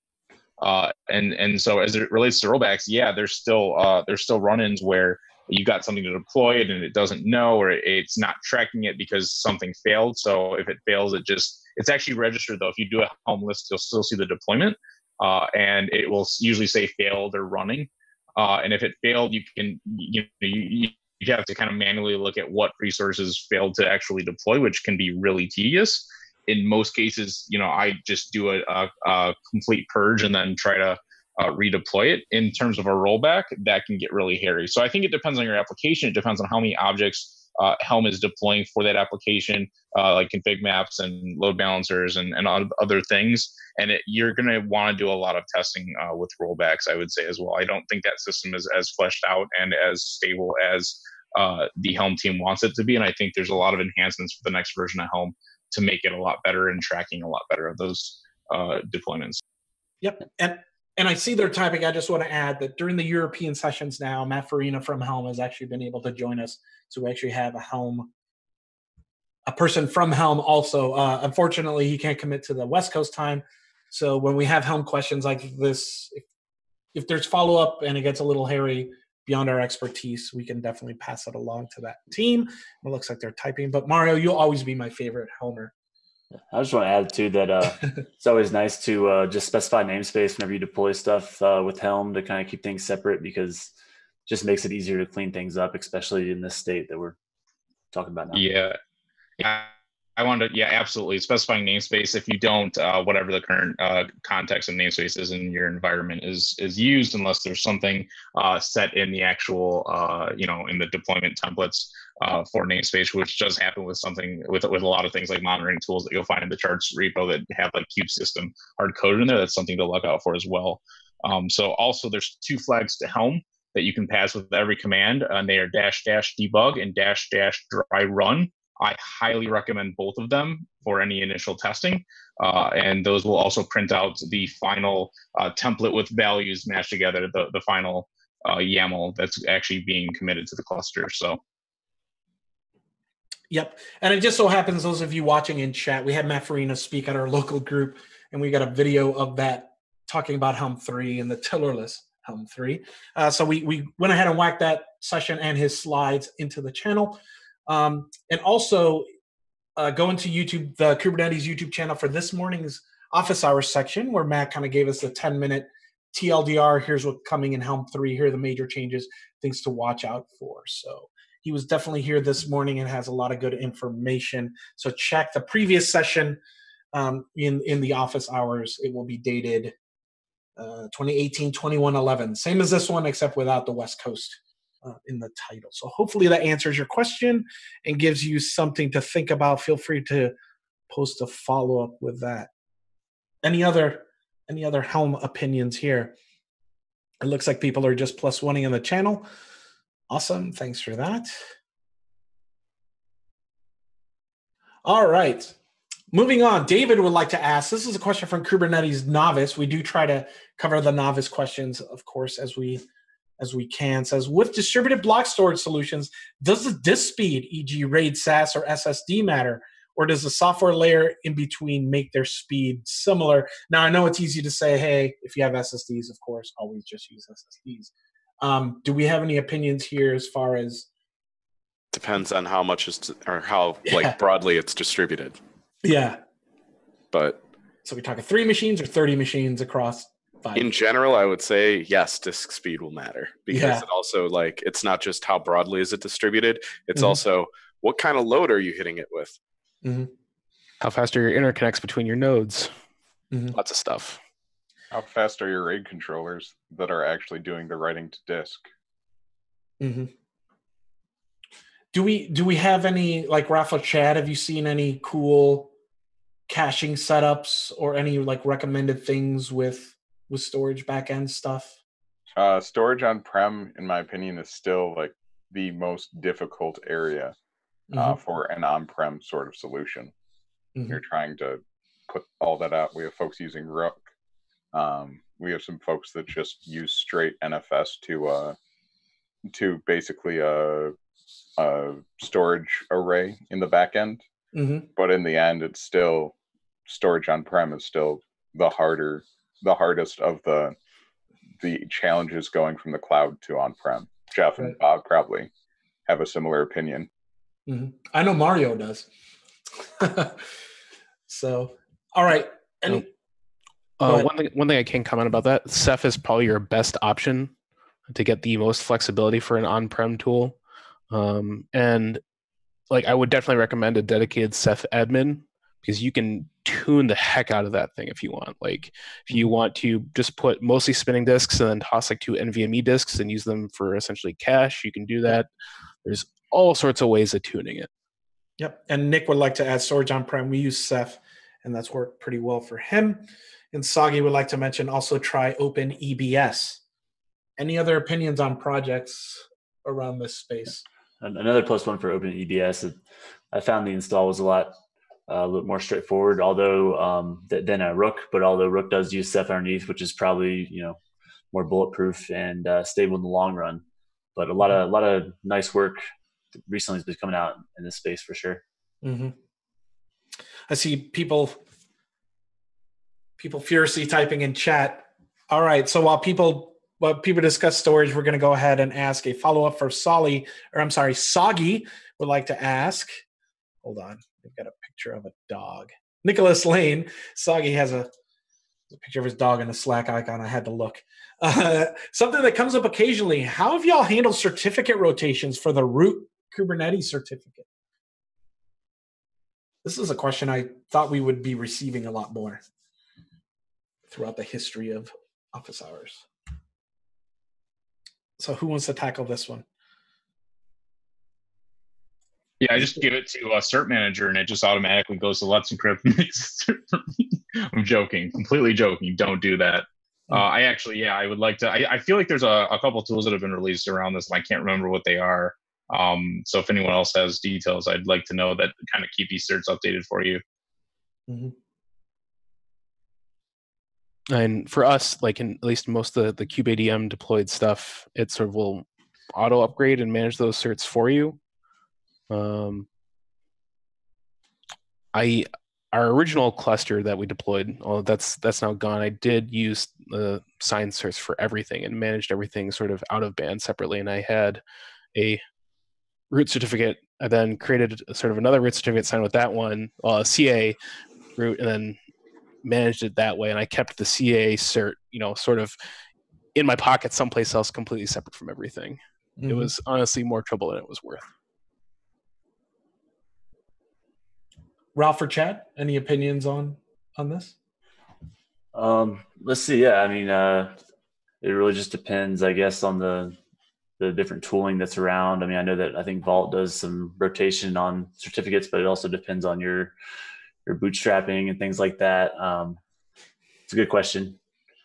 And so as it relates to rollbacks, yeah, there's still run-ins where you got something to deploy it and it doesn't know, or it's not tracking it because something failed. So if it fails, it's actually registered though. If you do a Helm list, you'll still see the deployment, and it will usually say failed or running. And if it failed, you have to kind of manually look at what resources failed to actually deploy, which can be really tedious. In most cases, I just do a complete purge and then try to redeploy it. In terms of a rollback, that can get really hairy. So I think it depends on your application. It depends on how many objects Helm is deploying for that application, like config maps and load balancers and other things. And you're going to want to do a lot of testing with rollbacks, I would say, as well. I don't think that system is as fleshed out and as stable as the Helm team wants it to be. And I think there's a lot of enhancements for the next version of Helm to make it a lot better and tracking a lot better of those deployments. Yep. And I see they're typing. I just want to add that during the European sessions now, Matt Farina from Helm has actually been able to join us. So we actually have a person from Helm also. Unfortunately, he can't commit to the West Coast time. So when we have Helm questions like this, if there's follow-up and it gets a little hairy beyond our expertise, we can definitely pass it along to that team. It looks like they're typing. But Mario, you'll always be my favorite Helmer. I just want to add too that it's always nice to just specify namespace whenever you deploy stuff with Helm to kind of keep things separate, because it just makes it easier to clean things up, especially in this state that we're talking about now. Yeah. I wanted to, absolutely. Specifying namespace. If you don't, whatever the current context of namespace is in your environment is used, unless there's something set in the actual, in the deployment templates for namespace, which does happen with something with a lot of things like monitoring tools that you'll find in the charts repo that have like kube system hard coded in there. That's something to look out for as well. So also there's 2 flags to Helm that you can pass with every command, and they are --debug and --dry run. I highly recommend both of them for any initial testing. And those will also print out the final template with values matched together, the final YAML that's actually being committed to the cluster. So. Yep. And it just so happens, those of you watching in chat, we had Matt Farina speak at our local group, and we got a video of that talking about Helm 3 and the tillerless Helm 3. So we went ahead and whacked that session and his slides into the channel. And also go into YouTube, the Kubernetes YouTube channel for this morning's office hours section, where Matt kind of gave us the 10-minute TLDR. Here's what's coming in Helm 3. Here are the major changes, things to watch out for. So he was definitely here this morning and has a lot of good information. So check the previous session in the office hours. It will be dated 2018-21-11. Same as this one, except without the West Coast in the title. So hopefully that answers your question and gives you something to think about. Feel free to post a follow-up with that. Any other Helm opinions here? It looks like people are just +1ing in the channel. Awesome. Thanks for that. All right. Moving on, David would like to ask, this is a question from Kubernetes Novice. We do try to cover the novice questions, of course, as we can. Says, with distributed block storage solutions, does the disk speed, e.g. RAID, SAS, or SSD matter? Or does the software layer in between make their speed similar? Now, I know it's easy to say, hey, if you have SSDs, of course, always just use SSDs. Do we have any opinions here as far as? Depends on how much how broadly it's distributed. Yeah. But so we're talking 3 machines or 30 machines across 5? In general, I would say yes, disk speed will matter, because it also it's not just how broadly is it distributed, it's also what kind of load are you hitting it with. How fast are your interconnects between your nodes? Lots of stuff. How fast are your RAID controllers that are actually doing the writing to disk? Do we have any, like Rafa, Chad, have you seen any cool caching setups or any recommended things with storage backend stuff? Storage on-prem, in my opinion, is still the most difficult area. for an on-prem sort of solution. You're trying to put all that out. We have folks using Rook. We have some folks that just use straight NFS to basically a storage array in the back end. But in the end, it's still storage on-prem is still the hardest of the challenges going from the cloud to on-prem. Jeff and Bob probably have a similar opinion. I know Mario does. So, all right. One thing I can comment about that, Ceph is probably your best option to get the most flexibility for an on-prem tool. And like I would definitely recommend a dedicated Ceph admin, because you can tune the heck out of that thing if you want. Like if you want to just put mostly spinning disks and then toss like 2 NVMe disks and use them for essentially cache, you can do that. There's all sorts of ways of tuning it. Yep. And Nick would like to add storage on-prem. We use Ceph, and that's worked pretty well for him. And Sagi would like to mention also try OpenEBS. Any other opinions on projects around this space? Another plus one for OpenEBS. I found the install was a little more straightforward, although than a Rook. But although Rook does use Ceph underneath, which is probably more bulletproof and stable in the long run. But a lot of nice work recently has been coming out in this space for sure. I see people furiously typing in chat. All right, so while people discuss storage, we're going to go ahead and ask a follow-up for Sagi would like to ask. Hold on, we've got a picture of a dog. Nicholas Lane. Sagi has a picture of his dog in the Slack icon. I had to look. Something that comes up occasionally. How have y'all handled certificate rotations for the root Kubernetes certificate? This is a question I thought we would be receiving a lot more throughout the history of office hours. So who wants to tackle this one? Yeah, I just give it to a cert manager and it just automatically goes to Let's Encrypt. I'm joking, completely joking. Don't do that. I would like to. I feel like there's a couple tools that have been released around this, and I can't remember what they are. So if anyone else has details, I'd like to know that, kind of keep these certs updated for you. And for us, like in at least most of the kubeadm deployed stuff, it sort of will auto upgrade and manage those certs for you. Our original cluster that we deployed, that's now gone. I did use the signed certs for everything and managed everything sort of out of band separately. And I had a root certificate. I then created sort of another root certificate signed with that one, a CA root, and then managed it that way. And I kept the CA cert, sort of in my pocket someplace else, completely separate from everything. It was honestly more trouble than it was worth. Ralph or Chad, any opinions on this? Let's see. Yeah, I mean, it really just depends, I guess, on the different tooling that's around. I mean, I think Vault does some rotation on certificates, but it also depends on your bootstrapping and things like that. It's a good question.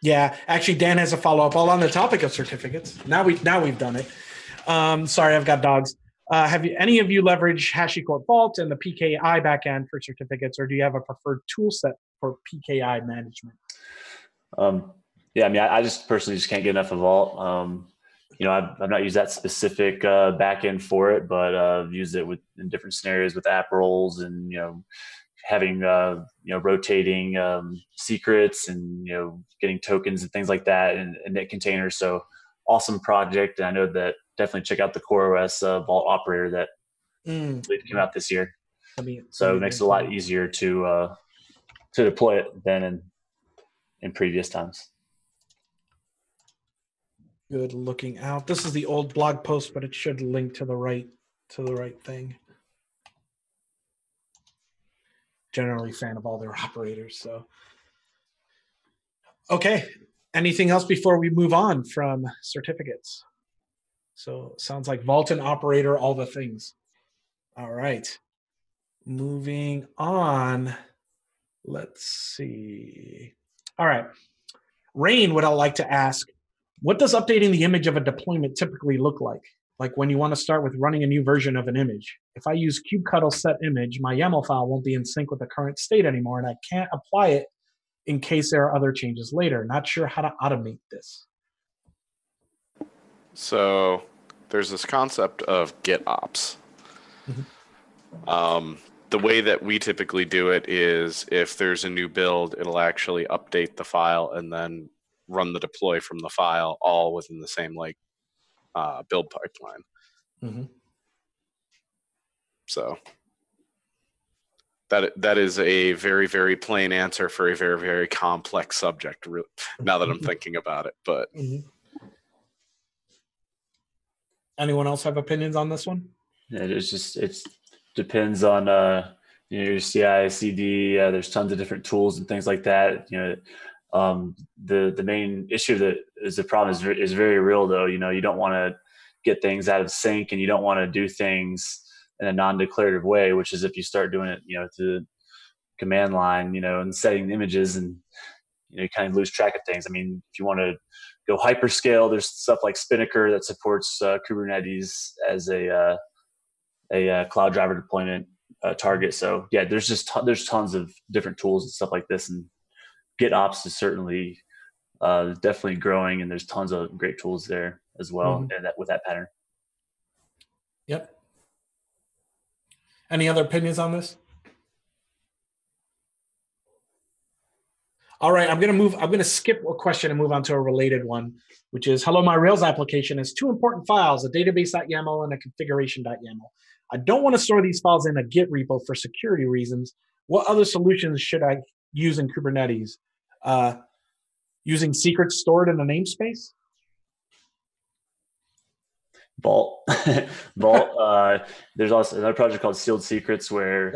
Yeah, actually, Dan has a follow-up all on the topic of certificates. Now we've done it. Sorry, I've got dogs. Have any of you leveraged HashiCorp Vault and the PKI backend for certificates, or do you have a preferred tool set for PKI management? Yeah, I mean, I just personally just can't get enough of Vault. I've not used that specific backend for it, but I've used it in different scenarios with app roles and having rotating secrets and getting tokens and things like that in Net containers. So awesome project, and I know that definitely check out the CoreOS Vault operator that came out this year. So it makes it a lot easier to deploy it than in previous times. Good looking out. This is the old blog post, but it should link to the right thing. Generally a fan of all their operators. So, okay. Anything else before we move on from certificates? So sounds like Vault and operator, all the things. All right. Moving on. Let's see. All right. Rain would I like to ask, what does updating the image of a deployment typically look like? Like when you want to start with running a new version of an image. If I use kubectl set image, my YAML file won't be in sync with the current state anymore, and I can't apply it in case there are other changes later. Not sure how to automate this. So there's this concept of GitOps. The way that we typically do it is if there's a new build, it'll actually update the file and then run the deploy from the file all within the same build pipeline. So that is a very, very plain answer for a very, very complex subject, now that I'm thinking about it. But anyone else have opinions on this one? Yeah, it depends on your CI, CD. There's tons of different tools and things like that. The main issue that is the problem is very real though. You don't want to get things out of sync, and you don't want to do things in a non-declarative way, which is if you start doing it, to command line, and setting images, and you kind of lose track of things. I mean, if you want to go hyperscale, there's stuff like Spinnaker that supports Kubernetes as a cloud driver deployment target. So yeah, there's tons of different tools and stuff like this, and GitOps is certainly definitely growing, and there's tons of great tools there as well, and with that pattern. Yep. Any other opinions on this? All right, I'm going to skip a question and move on to a related one, which is, hello, my Rails application has two important files, a database.yaml and a configuration.yaml. I don't want to store these files in a Git repo for security reasons. What other solutions should I use in Kubernetes? Using secrets stored in a namespace? Vault. Vault. There's also another project called Sealed Secrets where,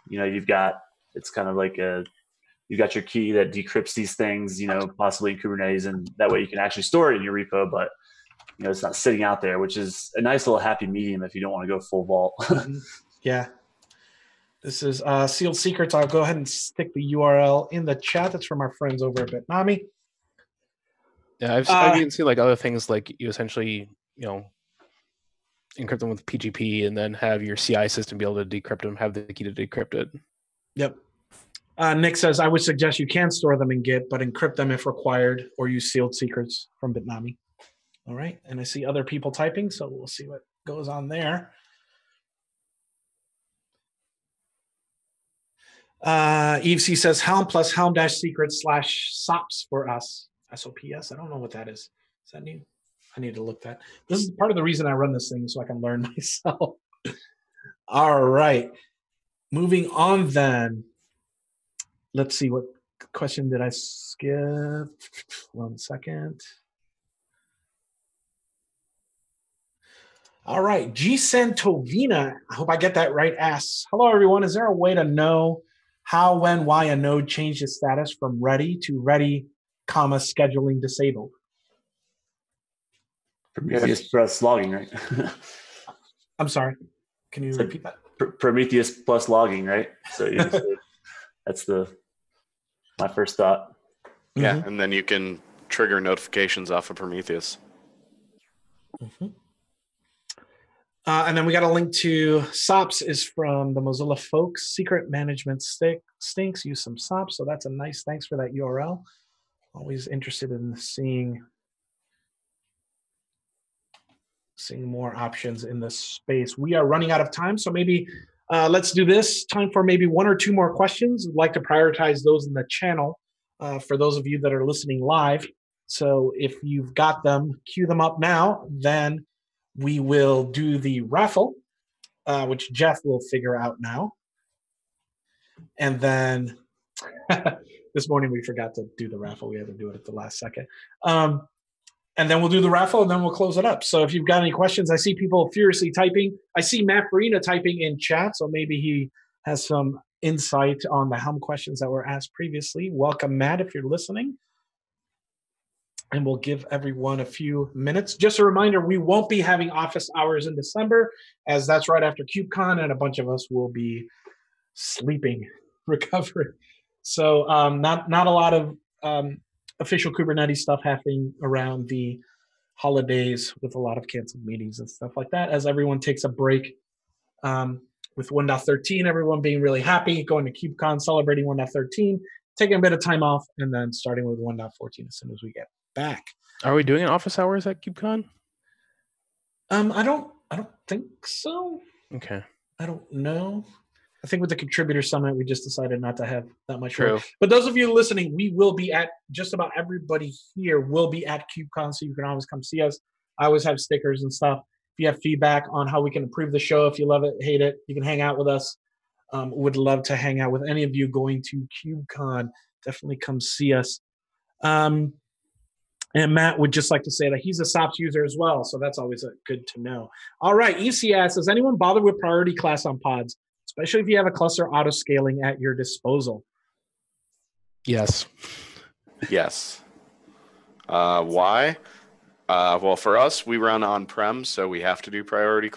you've got, it's kind of like you've got your key that decrypts these things, possibly in Kubernetes, and that way you can actually store it in your repo, but it's not sitting out there, which is a nice little happy medium if you don't want to go full vault. Yeah. This is Sealed Secrets. I'll go ahead and stick the URL in the chat. That's from our friends over at Bitnami. Yeah, I've even seen like other things, like you essentially, encrypt them with PGP and then have your CI system be able to decrypt them, have the key to decrypt it. Yep. Nick says, I would suggest you can store them in Git, but encrypt them if required, or use Sealed Secrets from Bitnami. All right. And I see other people typing, so we'll see what goes on there. Eve C says, Helm plus Helm-secrets / SOPs for us. SOPS. I don't know what that is. Is that new? I need to look that. This is part of the reason I run this thing, so I can learn myself. All right. Moving on then. Let's see, what question did I skip? 1 second. All right, G Santovina, I hope I get that right, asks, hello everyone, is there a way to know how, when, why a node changed its status from ready to ready, scheduling disabled? Prometheus plus logging, right? I'm sorry, can you repeat that? Prometheus plus logging, right? So that's my first thought. Yeah, and then you can trigger notifications off of Prometheus. And then we got a link to SOPs is from the Mozilla folks. Secret management stinks. Use some SOPs. So that's a nice, thanks for that URL. Always interested in seeing more options in this space. We are running out of time, so maybe let's do this. Time for maybe one or two more questions. I'd like to prioritize those in the channel for those of you that are listening live. So if you've got them, queue them up now. Then we will do the raffle, which Jeff will figure out now. And then this morning we forgot to do the raffle. We had to do it at the last second. And then we'll do the raffle, and then we'll close it up. So if you've got any questions, I see people furiously typing. I see Matt Farina typing in chat, so maybe he has some insight on the Helm questions that were asked previously. Welcome, Matt, if you're listening. And we'll give everyone a few minutes. Just a reminder, we won't be having office hours in December, as that's right after KubeCon, and a bunch of us will be sleeping, recovering. So not a lot of official Kubernetes stuff happening around the holidays with a lot of canceled meetings and stuff like that, as everyone takes a break with 1.13, everyone being really happy, going to KubeCon, celebrating 1.13, taking a bit of time off, and then starting with 1.14 as soon as we get back. Are we doing an office hours at KubeCon? I don't think so. Okay. I don't know. I think with the contributor summit, we just decided not to have that much True. work. But those of you listening, we will be at, just about everybody here will be at KubeCon, so you can always come see us. I always have stickers and stuff. If you have feedback on how we can improve the show, if you love it, hate it, you can hang out with us. Would love to hang out with any of you going to KubeCon. Definitely come see us. And Matt would just like to say that he's a SOPS user as well, so that's always good to know. All right, EC asks, does anyone bother with priority class on pods, especially if you have a cluster auto-scaling at your disposal? Yes. Yes. Why? Well, for us, we run on-prem, so we have to do priority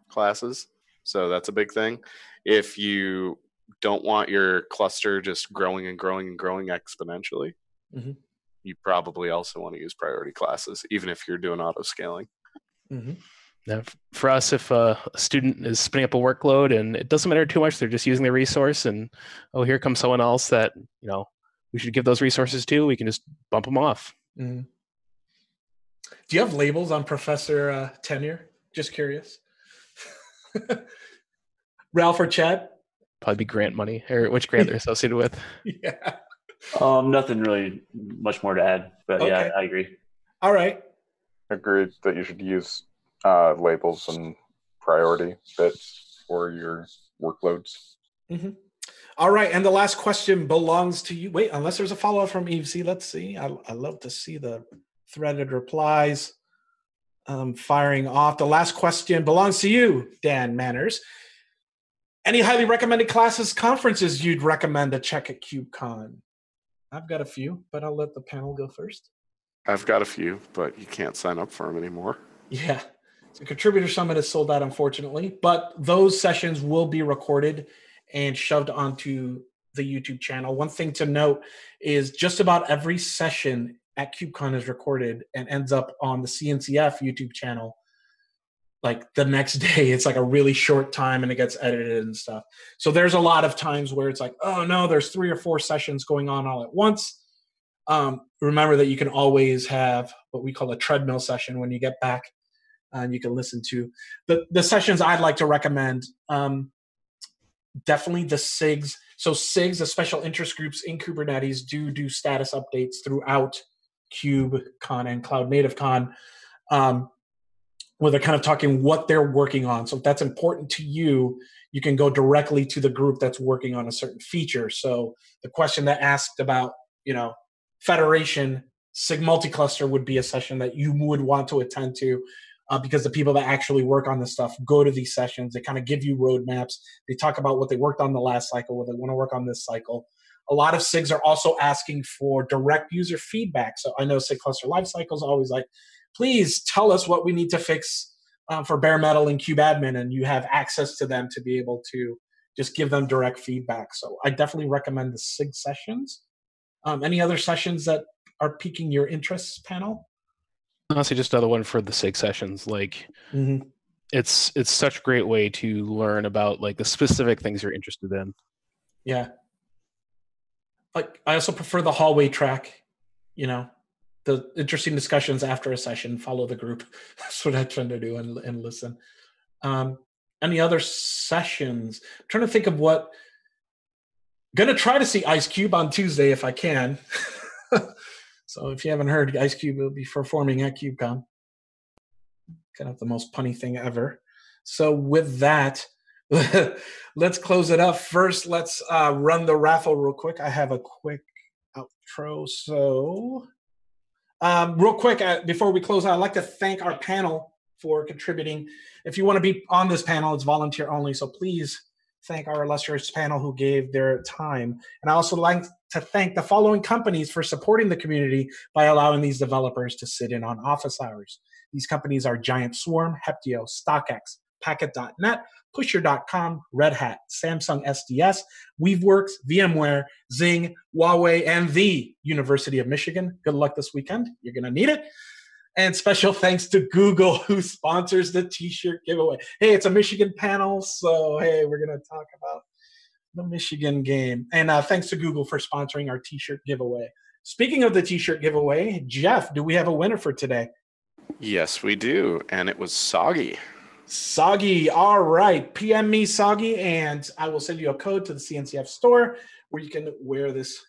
classes. So that's a big thing. If you don't want your cluster just growing and growing and growing exponentially, you probably also want to use priority classes, even if you're doing auto-scaling. Now, for us, if a student is spinning up a workload and it doesn't matter too much, they're just using the resource, and oh, here comes someone else that we should give those resources to, we can just bump them off. Do you have labels on professor tenure? Just curious. Ralph or Chad? Probably be grant money, or which grant they're associated with. Yeah. Nothing really much more to add, but Okay. Yeah, I agree. All right. Agreed that you should use labels and priority bits for your workloads. All right, and the last question belongs to you. Wait, unless there's a follow-up from Eve. Let's see. I love to see the threaded replies firing off. The last question belongs to you, Dan Manners. Any highly recommended classes, conferences you'd recommend to check at KubeCon? I've got a few, but I'll let the panel go first. I've got a few, but you can't sign up for them anymore. Yeah. So Contributor Summit is sold out, unfortunately, but those sessions will be recorded and shoved onto the YouTube channel. One thing to note is just about every session at KubeCon is recorded and ends up on the CNCF YouTube channel. Like the next day, it's like a really short time and it gets edited and stuff. So there's a lot of times where it's like, oh no, there's 3 or 4 sessions going on all at once. Remember that you can always have what we call a treadmill session when you get back, and you can listen to the sessions I'd like to recommend. Definitely the SIGs. So SIGs, the special interest groups in Kubernetes, do status updates throughout KubeCon and Cloud Native Con, where they're kind of talking what they're working on. So if that's important to you, you can go directly to the group that's working on a certain feature. So the question that asked about, federation, SIG multi-cluster would be a session that you would want to attend to, because the people that actually work on this stuff go to these sessions. They kind of give you roadmaps. They talk about what they worked on the last cycle, what they want to work on this cycle. A lot of SIGs are also asking for direct user feedback. So I know SIG cluster lifecycle is always like, please tell us what we need to fix for bare metal and kubeadmin, and you have access to them to be able to just give them direct feedback. So I definitely recommend the SIG sessions. Any other sessions that are piquing your interests, panel? Honestly, just another one for the SIG sessions. Like, it's such a great way to learn about like the specific things you're interested in. Yeah. Like, I also prefer the hallway track. The interesting discussions after a session. Follow the group. That's what I tend to do and listen. Any other sessions? I'm trying to think of what. Gonna try to see Ice Cube on Tuesday if I can. So if you haven't heard, Ice Cube will be performing at KubeCon. Kind of the most punny thing ever. So with that, let's close it up. First, let's run the raffle real quick. I have a quick outro. So real quick, before we close out, I'd like to thank our panel for contributing. If you want to be on this panel, it's volunteer only. So please thank our illustrious panel who gave their time. And I also like to thank the following companies for supporting the community by allowing these developers to sit in on office hours. These companies are Giant Swarm, Heptio, StockX, Packet.net, Pusher.com, Red Hat, Samsung SDS, Weaveworks, VMware, Zing, Huawei, and the University of Michigan. Good luck this weekend. You're going to need it. And special thanks to Google, who sponsors the t-shirt giveaway. Hey, it's a Michigan panel, so hey, we're going to talk about the Michigan game. And thanks to Google for sponsoring our t-shirt giveaway. Speaking of the t-shirt giveaway, Jeff, do we have a winner for today? Yes, we do. And it was Soggy. Soggy. All right. PM me, Soggy, and I will send you a code to the CNCF store where you can wear this.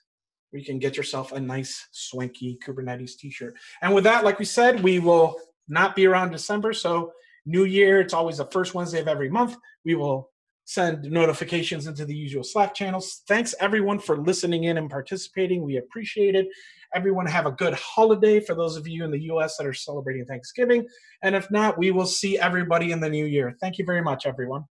You can get yourself a nice, swanky Kubernetes t-shirt. And with that, like we said, we will not be around December. So New Year, it's always the first Wednesday of every month. We will send notifications into the usual Slack channels. Thanks, everyone, for listening in and participating. We appreciate it. Everyone have a good holiday for those of you in the U.S. that are celebrating Thanksgiving. And if not, we will see everybody in the new year. Thank you very much, everyone.